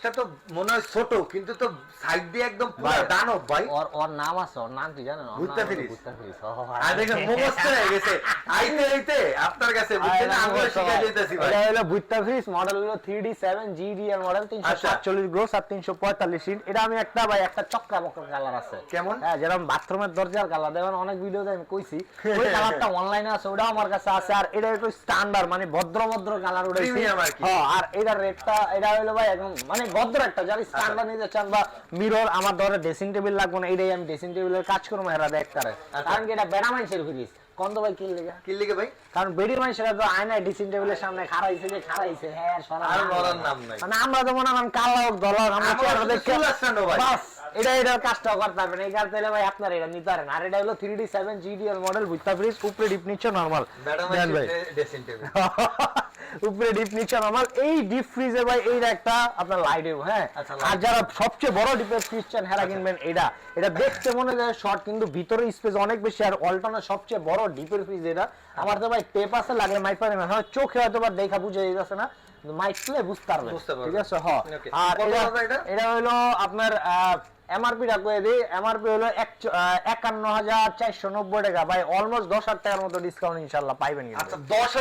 ফ্রিজটা তো মনে হয় ছোট, কিন্তু তো সাইড দিয়ে একদম পুরো দানব ভাই। ওর নাম আছে, ওর নাম কি জানেন? ভুট্টা ফ্রিজ। ভুট্টা ফ্রিজ। আর দেখেন মুখস্থ হয়ে গেছে আইতে আইতে আপনার কাছে, বুঝছেন, আমরা শিখে যাইতেছি ভাই। এটা হলো ভুট্টা ফ্রিজ, মডেল হলো 3D7 GDR মডেল, 347 গ্রোস আর 345 ইঞ্চ। এটা আমি একটা ভাই একটা চক্রা বক্র কালার আছে। কেমন? হ্যাঁ, যেরকম বাথরুমের দরজার কালার দেখেন, অনেক ভিডিওতে আমি কইছি ওই কালারটা অনলাইনে আছে, ওটা আমার কাছে আছে। আর এটা একটু স্ট্যান্ডার্ড মানে ভদ্র কালার উঠাইছি। প্রিমিয়াম আর কি। হ্যাঁ, আর এটার রেটটা এটা হলো ভাই একদম মানে ভদ্র একটা, যারা স্ট্যান্ডার্ড নিতে চান বা মিরর, আমার ধরে ড্রেসিং টেবিল লাগবে না, এটাই আমি ড্রেসিং টেবিলের কাজ করবো এরা দেখতারে। কারণ কি এটা বেড়া মানুষের ফ্রিজ। কন্দ ভাই কি লেগে? কি লিখে ভাই? কারণ বেডি মানুষেরা তো আয়নায় ড্রেসিং টেবিলের সামনে খাড়াইছে হ্যাঁ আর মরার নাম নাই। মানে আমরা তো মনে করেন কালো দলক আমরা চেহারা দেখে বাস এটার কাজটাও করতে পারবেন। এই কাজ তাহলে ভাই আপনারা এটা নিতে পারেন। আর এটা হলো 3D7 GDR মডেল, ভুট্টা ফ্রিজ, উপরে ডিপ নিচে নরমাল। ড্রেসিং টেবিল উপরে ডিপ নিচে নরমাল। এই ডিপ ফ্রিজে ভাই এইটা একটা আপনার লাইট দেব। হ্যাঁ, আর যারা সবচেয়ে বড় ডিপের ফ্রিজ চান হেরা কিনবেন এটা। এটা দেখতে মনে হয় শর্ট, কিন্তু ভিতরে স্পেস অনেক বেশি। আর অল্টনের সবচেয়ে বড় ডিপের ফ্রিজ এটা। আমার তো ভাই টেপ আছে, লাগলে মাইক পারেন, হয় চোখে হয়তো বা দেখা বুঝে যাচ্ছে না, মাইক প্লে বুঝতে পারবে, ঠিক আছে? হ্যাঁ। আর এটা হলো আপনার এমআরপি টা কয়ে দিই, এমআরপি হলো 51,490 টাকা ভাই, অলমোস্ট 10,000 টাকার মতো ডিসকাউন্ট ইনশাআল্লাহ পাইবেন। আচ্ছা 10